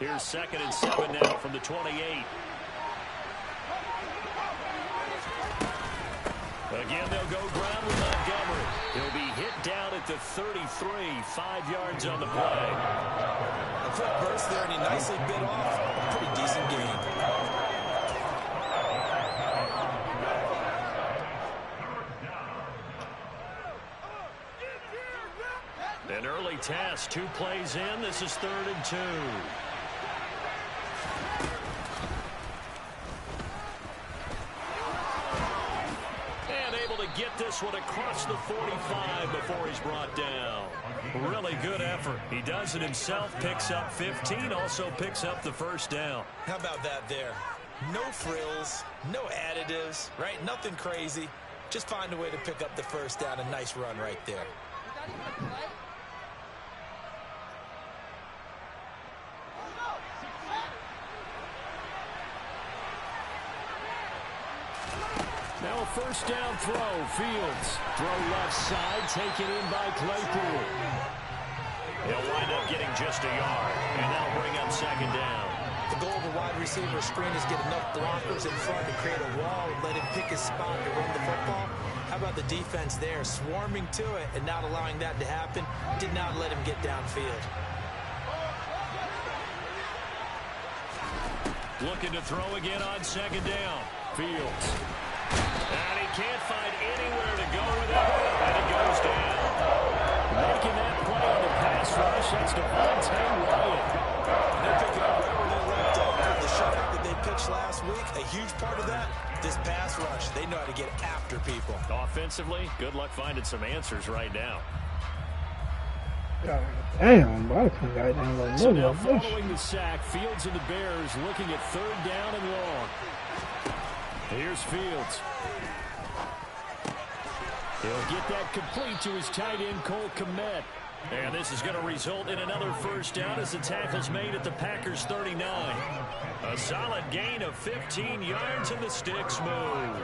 Here's 2nd and 7 now from the 28. Again, they'll go ground with Montgomery. He'll be hit down at the 33, 5 yards on the play. A quick burst there, and he nicely bit off a pretty decent gain. An early task, 2 plays in. This is 3rd and 2. And able to get this one across the 45 before he's brought down. Really good effort. He does it himself, picks up 15, also picks up the 1st down. How about that there? No frills, no additives, right? Nothing crazy. Just find a way to pick up the 1st down. A nice run right there. Now a 1st down throw. Fields. Throw left side, taken in by Claypool. He'll wind up getting just a yard, and that'll bring up 2nd down. The goal of a wide receiver screen is get enough blockers in front to create a wall and let him pick his spot to run the football. How about the defense there, swarming to it and not allowing that to happen? Did not let him get downfield. Looking to throw again on 2nd down. Fields. And he can't find anywhere to go with it, and he goes down. Making that play on the pass rush, that's Devontae Wyatt. And they're picking up right where they left off with the shutout that they pitched last week. A huge part of that, this pass rush. They know how to get after people. Offensively, good luck finding some answers right now. Damn, bro, I couldn't got down like so now following the sack, Fields and the Bears looking at 3rd down and long. Here's Fields. He'll get that complete to his tight end, Cole Kmet. And this is going to result in another 1st down as the tackle's made at the Packers' 39. A solid gain of 15 yards and the sticks move.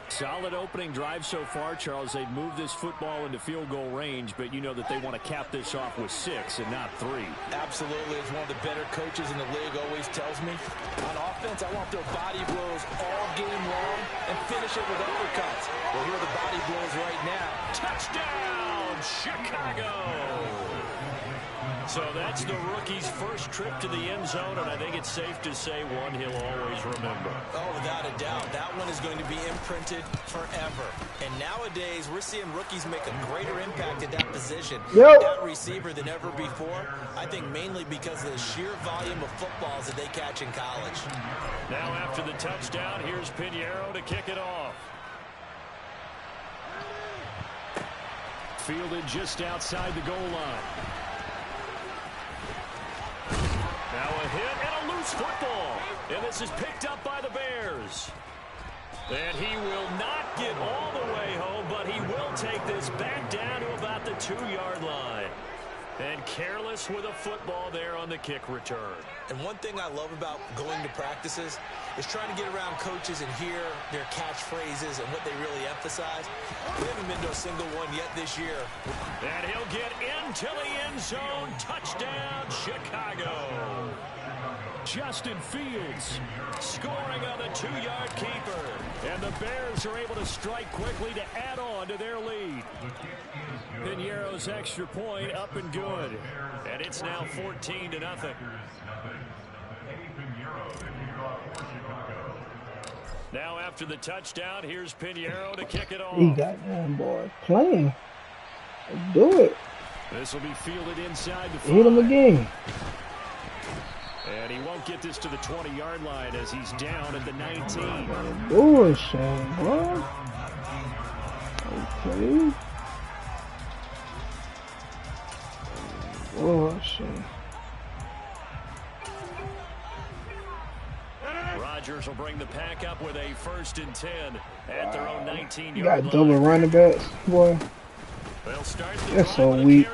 Solid opening drive so far, Charles. They've moved this football into field goal range, but you know that they want to cap this off with 6 and not 3. Absolutely. As one of the better coaches in the league always tells me, on offense, I want their body blows all game long and finish it with uppercuts. Well, here are the body blows right now. Touchdown, Chicago! So that's the rookie's first trip to the end zone, and I think it's safe to say one he'll always remember. Oh, without a doubt. That one is going to be imprinted forever. And nowadays, we're seeing rookies make a greater impact at that position, that receiver than ever before. I think mainly because of the sheer volume of footballs that they catch in college. Now after the touchdown, here's Pinheiro to kick it off. Fielded just outside the goal line. Now a hit and a loose football. And this is picked up by the Bears. And he will not get all the way home, but he will take this back down to about the 2-yard line. And careless with a football there on the kick return. And one thing I love about going to practices is trying to get around coaches and hear their catchphrases and what they really emphasize. We haven't been to a single one yet this year. And he'll get into the end zone. Touchdown, Chicago. Justin Fields scoring on the 2-yard keeper. And the Bears are able to strike quickly to add on to their lead. Pinheiro's extra point up and good. And it's now 14-0. Now after the touchdown, here's Pinheiro to kick it off. He got that boy playing. Let's do it. This will be fielded inside the 5. Hit him again. And he won't get this to the 20-yard line as he's down at the 19. Bullshit, bro. Okay. Bullshit. Rodgers will bring the pack up with a 1st and 10 at their own 19-yard line. You got double running backs, boy. They'll start the That's so weak.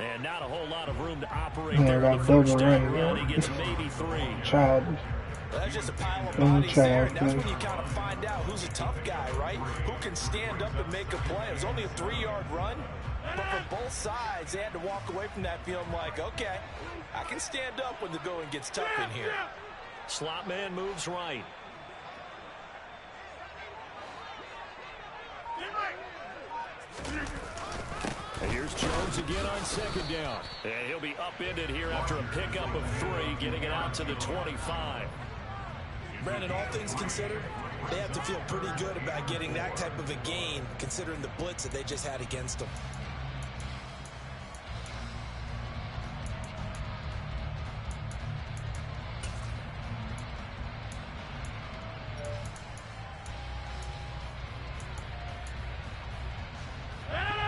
And not a whole lot of room to operate there on the first down run. He gets maybe 3. Childish. That's just a pile of bodies there, and that's when you kind of find out who's a tough guy, right? Who can stand up and make a play. It was only a 3-yard run, But for both sides, they had to walk away from that feeling like, okay, I can stand up when the going gets tough in here. Slot man moves right. And here's Jones again on second down. And he'll be upended here after a pickup of 3, getting it out to the 25. Brandon, all things considered, they have to feel pretty good about getting that type of a gain, considering the blitz that they just had against them.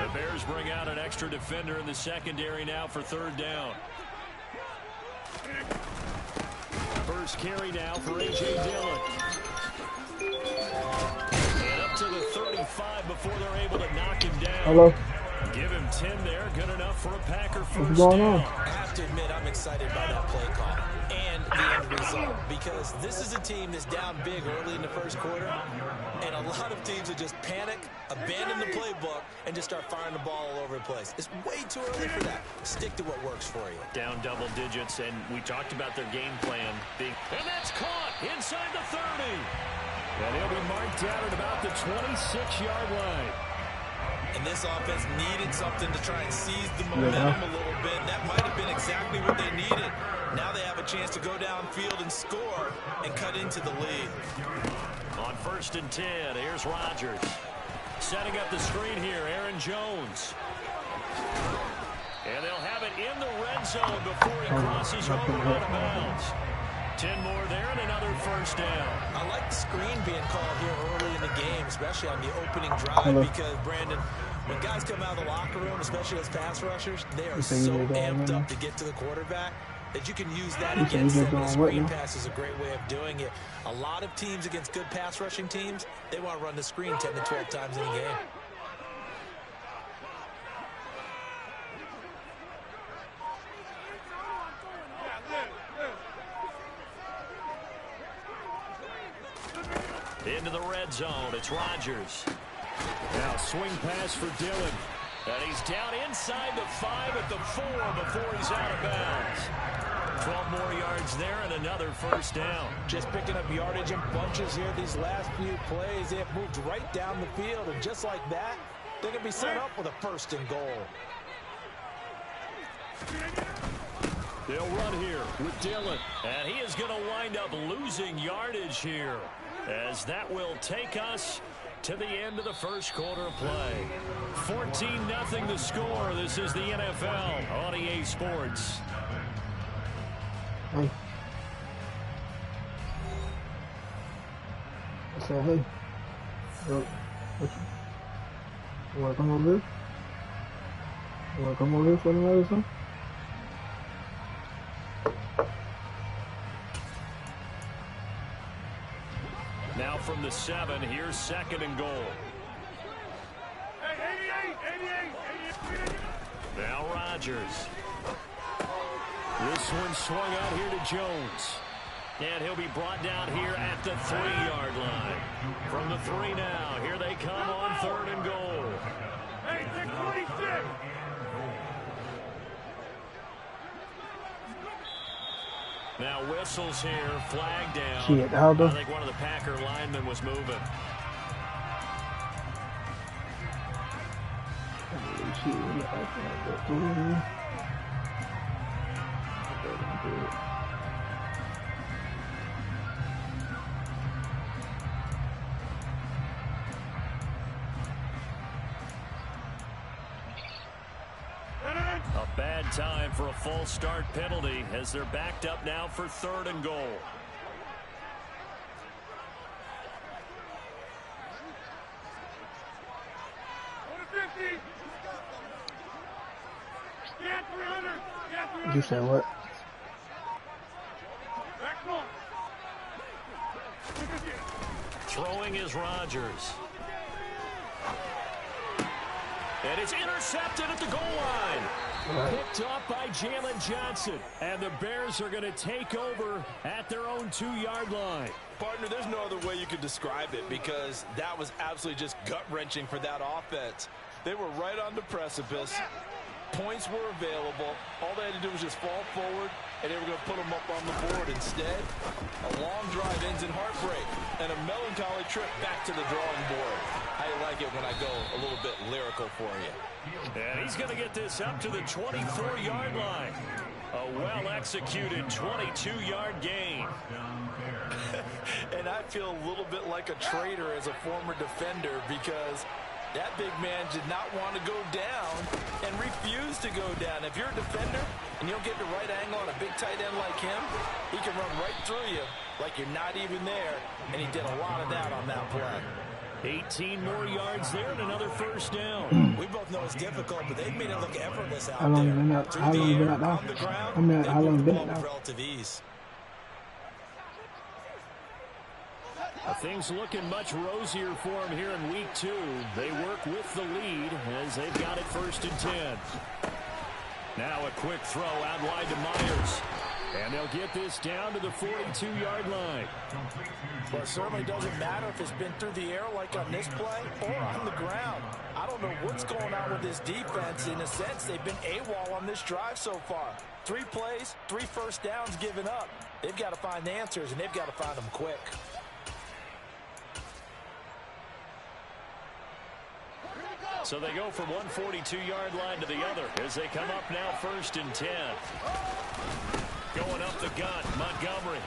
The Bears bring out an extra defender in the secondary now for 3rd down. First carry now for A.J. Dillon. And up to the 35 before they're able to knock him down. Hello. Give him 10 there. Good enough for a Packer first What's going down. on? I have to admit, I'm excited by that play call and the end result, because this is a team that's down big early in the first quarter, and a lot of teams will just panic, abandon the playbook, and just start firing the ball all over the place. It's way too early for that. Stick to what works for you. Down double digits, and we talked about their game plan being... And that's caught inside the 30. And he'll be marked out at about the 26-yard line. And this offense needed something to try and seize the momentum a little bit. That might have been exactly what they needed. Now they have a chance to go downfield and score and cut into the lead. On 1st and 10, here's Rodgers. Setting up the screen here, Aaron Jones. And they'll have it in the red zone before he crosses over out of bounds. 10 more there and another first down. I like the screen being called here early in the game, especially on the opening drive, because, Brandon, when guys come out of the locker room, especially as pass rushers, they are so amped up to get to the quarterback that you can use that against them. The screen pass is a great way of doing it. A lot of teams against good pass rushing teams, they want to run the screen 10 to 12 times in a game. Into the red zone, it's Rodgers. Now swing pass for Dillon. And he's down inside the 5 at the 4 before he's out of bounds. 12 more yards there and another first down. Just picking up yardage in bunches here these last few plays. They have moved right down the field, and just like that, they're going to be set up with a 1st and goal. They'll run here with Dillon. And he is going to wind up losing yardage here, as that will take us to the end of the first quarter of play. 14-0 the score. This is the NFL on EA Sports. Hey. I said, hey. You want to come over here? You want to come over here for the medicine? Now from the 7, here's 2nd and goal. Now Rodgers. This one swung out here to Jones. And he'll be brought down here at the 3-yard line. From the 3 now, here they come on 3rd and goal. Hey, 626. Now whistles here, flag down. Shit, I think one of the Packer linemen was moving. A bad time for a false start penalty as they're backed up now for 3rd and goal. You said what? Throwing is Rodgers. And it's intercepted at the goal line. Picked off by Jalen Johnson. And the Bears are going to take over at their own 2-yard line. Partner, there's no other way you could describe it, because that was absolutely just gut-wrenching for that offense. They were right on the precipice. Points were available. All they had to do was just fall forward, and they were going to put them up on the board. Instead, a long drive ends in heartbreak and a melancholy trip back to the drawing board. I like it when I go a little bit lyrical for you. And he's going to get this up to the 24-yard line. A well-executed 22-yard gain. And I feel a little bit like a traitor as a former defender because that big man did not want to go down and refused to go down. If you're a defender and you don't get the right angle on a big tight end like him, he can run right through you like you're not even there, and he did a lot of that on that play. 18 more yards there and another first down. We both know it's difficult, but they've made it look effortless out How long there. been out? How long been out now? On the ground, I mean, how long been out out now? Relative ease. Things looking much rosier for them here in week 2. They work with the lead as they've got it 1st and 10. Now a quick throw out wide to Myers. And they'll get this down to the 42-yard line. Well, it certainly doesn't matter if it's been through the air like on this play or on the ground. I don't know what's going on with this defense. In a sense, they've been AWOL on this drive so far. 3 plays, 3 first downs given up. They've got to find answers, and they've got to find them quick. So they go from one 42-yard line to the other as they come up now 1st and 10. Going up the gut, Montgomery.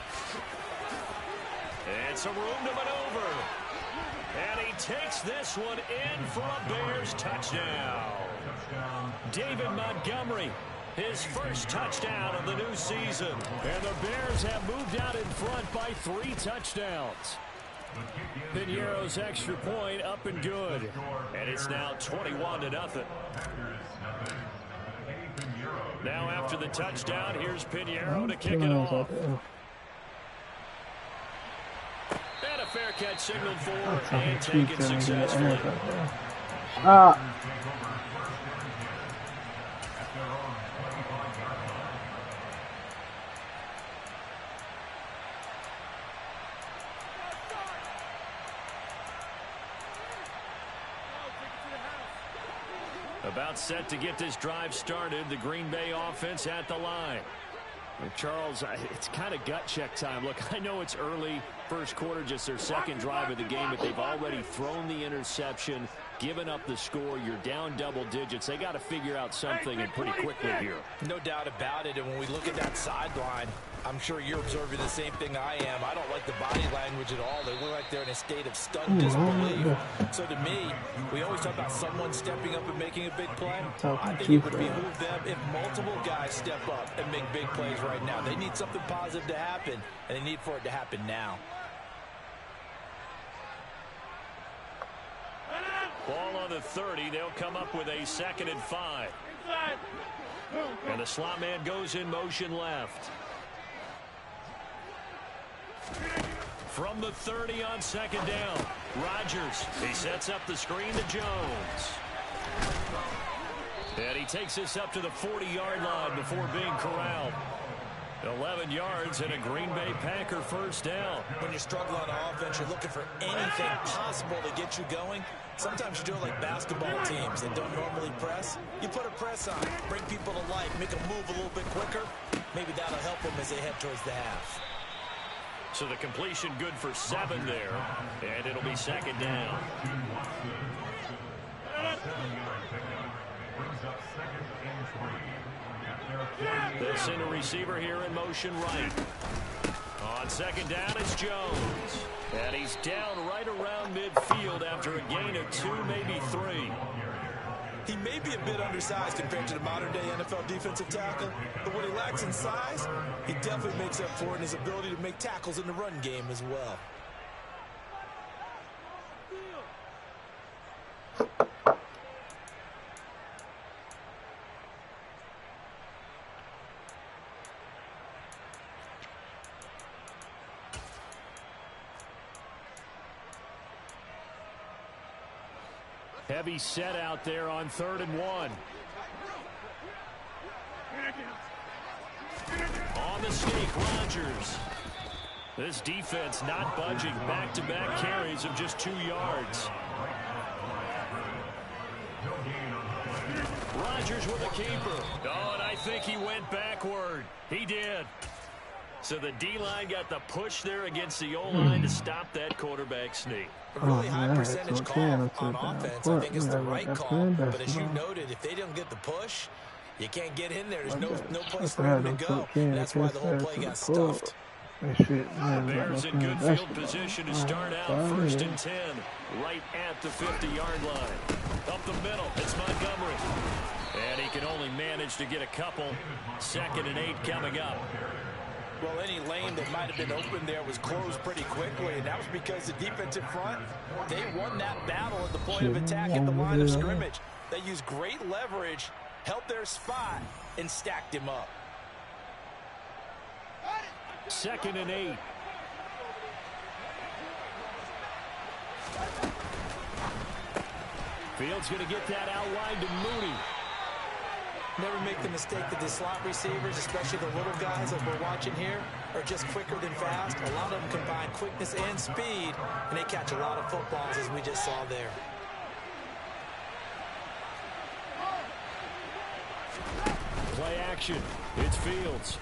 And some room to maneuver. And he takes this one in for a Bears touchdown. David Montgomery, his first touchdown of the new season. And the Bears have moved out in front by 3 touchdowns. Piñeiro's extra point up and good. And it's now 21-0. Now after the touchdown, here's Piñeiro to kick it off. And a fair catch signaled for and taken successfully. About set to get this drive started. The Green Bay offense at the line. Charles, it's kind of gut check time. Look, I know it's early, first quarter, just their second drive of the game, but they've already thrown the interception, given up the score. You're down double digits. They got to figure out something and pretty quickly here. No doubt about it. And when we look at that sideline, I'm sure you're observing the same thing I am. I don't like the body language at all. They look like they're in a state of stunned disbelief. So to me, we always talk about someone stepping up and making a big play. I think it would behoove them if multiple guys step up and make big plays right now. They need something positive to happen, and they need for it to happen now. Ball on the 30. They'll come up with a 2nd and 5. And the slot man goes in motion left. From the 30 on 2nd down, Rodgers. He sets up the screen to Jones. And he takes this up to the 40-yard line before being corralled. 11 yards and a Green Bay Packer first down. When you struggle on offense, you're looking for anything possible to get you going. Sometimes you do it like basketball teams that don't normally press. You put a press on, bring people to life, make them move a little bit quicker. Maybe that'll help them as they head towards the half. So the completion good for 7 there, and it'll be 2nd down. They'll send a receiver here in motion right. On 2nd down, it's Jones. And he's down right around midfield after a gain of 2, maybe 3. He may be a bit undersized compared to the modern-day NFL defensive tackle, but what he lacks in size, he definitely makes up for it in his ability to make tackles in the run game as well. Heavy set out there on 3rd and 1. On the sneak, Rodgers. This defense not budging. Back-to-back carries of just 2 yards. Rodgers with a keeper. Oh, and I think he went backward. He did. So the D-line got the push there against the O-line to stop that quarterback sneak. A really high percentage call on offense, I think, is the right call. But as you noted, if they don't get the push, you can't get in there. There's no place for him to go. That's why the whole play got stuffed. Bears in good field position to start out 1st and 10, right at the 50-yard line. Up the middle, it's Montgomery. And he can only manage to get a couple. 2nd and 8 coming up. Well, any lane that might have been open there was closed pretty quickly, and that was because the defensive front, they won that battle at the point of attack at the line of scrimmage. They used great leverage, held their spot, and stacked him up. 2nd and 8. Fields going to get that outline to Mooney. Never make the mistake that the slot receivers, especially the little guys that we're watching here, are just quicker than fast. A lot of them combine quickness and speed, and they catch a lot of footballs, as we just saw there. Play action. It's Fields.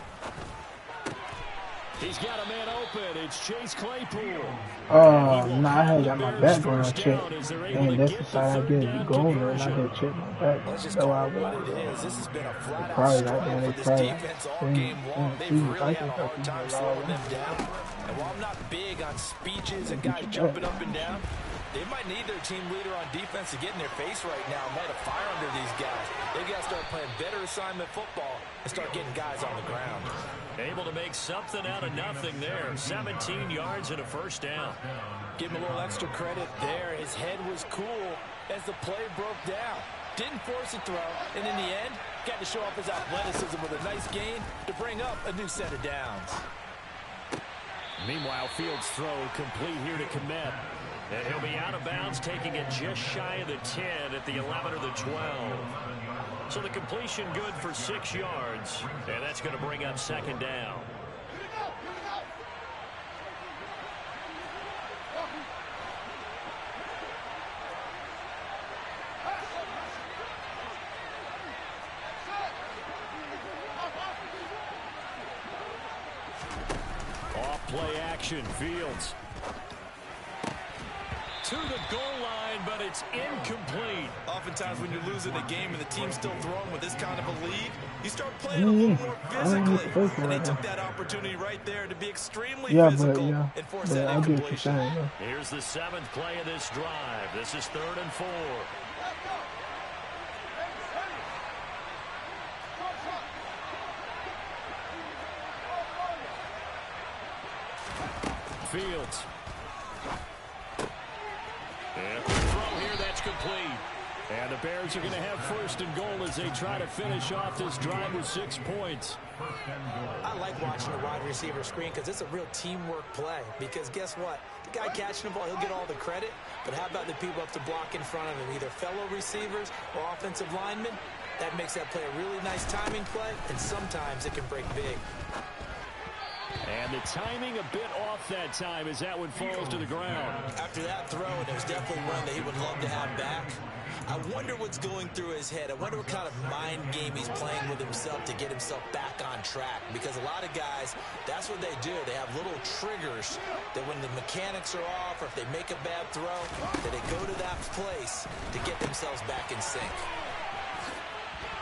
He's got a man open. It's Chase Claypool. Oh, no, I had got my background checked. And that's the side I get you going there, and I didn't check my back. Let's That's why I what was it is. This has been a flat-out probably struggle like that. for They this probably defense all game long. They've really had a hard time slowing them down. And while I'm not big on speeches and guys jumping up and down, they might need their team leader on defense to get in their face right now and light a fire under these guys. They've got to start playing better assignment football and start getting guys on the ground. Able to make something out of nothing there. 17 yards and a 1st down. Give him a little extra credit there. His head was cool as the play broke down. Didn't force a throw, and in the end, got to show off his athleticism with a nice gain to bring up a new set of downs. Meanwhile, Fields' throw complete here to Komet. And he'll be out of bounds, taking it just shy of the 10 at the 11 or the 12. So the completion good for 6 yards, and that's going to bring up 2nd down. Off play action, Fields. To the goal line, but it's incomplete. Oftentimes when you're losing a game and the team's still throwing with this kind of a lead, you start playing a little more physically. And they took that opportunity right there to be extremely physical and force that incompletion. Here's the 7th play of this drive. This is 3rd and 4. Fields. And quick throw here, that's complete. And the Bears are going to have 1st and goal as they try to finish off this drive with 6 points. I like watching the wide receiver screen because it's a real teamwork play. Because guess what? The guy catching the ball, he'll get all the credit. But how about the people up to block in front of him, either fellow receivers or offensive linemen? That makes that play a really nice timing play, and sometimes it can break big. And the timing a bit off that time as that one falls to the ground. After that throw, and it was definitely one that he would love to have back. I wonder what's going through his head. I wonder what kind of mind game he's playing with himself to get himself back on track. Because a lot of guys, that's what they do. They have little triggers that when the mechanics are off or if they make a bad throw, that they go to that place to get themselves back in sync.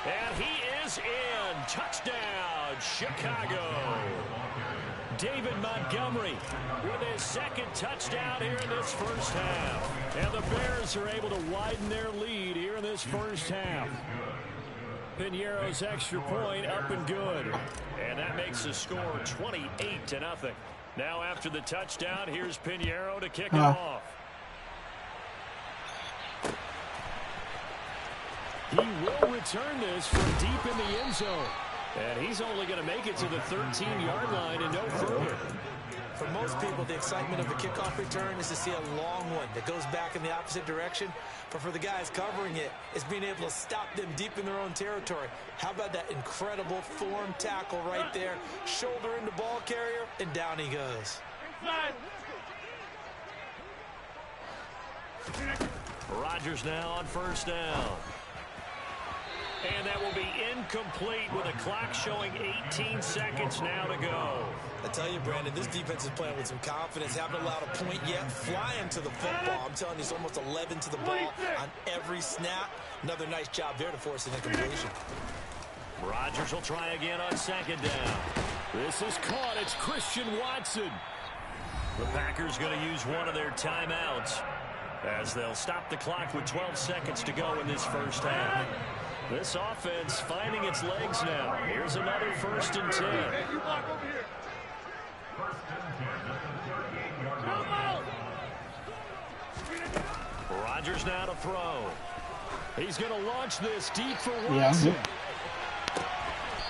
And he is in. Touchdown, Chicago. David Montgomery with his 2nd touchdown here in this 1st half. And the Bears are able to widen their lead here in this 1st half. Piñeiro's extra point up and good. And that makes the score 28-0. Now after the touchdown, here's Piñeiro to kick it off. He will return this from deep in the end zone. And he's only going to make it to the 13-yard line and no further. For most people, the excitement of a kickoff return is to see a long one that goes back in the opposite direction. But for the guys covering it, it's being able to stop them deep in their own territory. How about that incredible form tackle right there? Shoulder into ball carrier, and down he goes. Rodgers now on 1st down. And that will be incomplete with a clock showing 18 seconds now to go. I tell you, Brandon, this defense is playing with some confidence. Haven't allowed a point yet. Flying to the football. I'm telling you, it's almost 11 to the ball on every snap. Another nice job there to force an incompletion. Rodgers will try again on second down. This is caught. It's Christian Watson. The Packers going to use one of their timeouts as they'll stop the clock with 12 seconds to go in this first half. This offense finding its legs now. Here's another 1st and 10. Rodgers now to throw. He's going to launch this deep for Watson.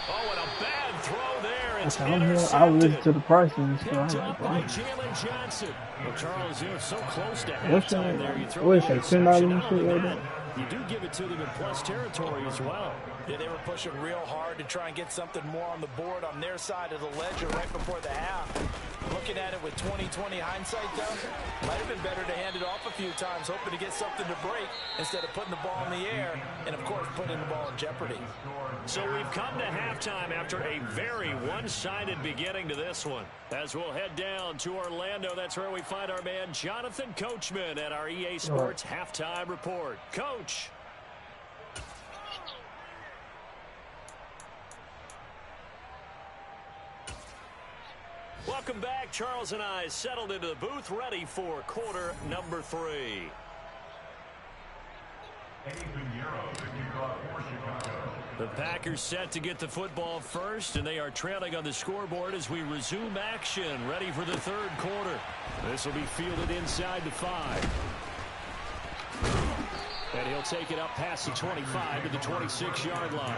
Oh, and a bad throw there. It's intercepted. I was to the price and Picked up by Jalen Johnson. Well, Charles, you're so close to halftime there. You throw an interception out of that. You do give it to them in plus territory as well. Yeah, they were pushing real hard to try and get something more on the board on their side of the ledger right before the half. Looking at it with 20/20 hindsight, though, might have been better to hand it off a few times, hoping to get something to break instead of putting the ball in the air and, of course, putting the ball in jeopardy. So we've come to halftime after a very one-sided beginning to this one. As we'll head down to Orlando, that's where we find our man Jonathan Coachman at our EA Sports Halftime Report. Coach. Welcome back. Charles and I settled into the booth, ready for quarter number 3. The Packers set to get the football first, and they are trailing on the scoreboard as we resume action, ready for the third quarter. This will be fielded inside the 5. And he'll take it up past the 25 to the 26-yard line.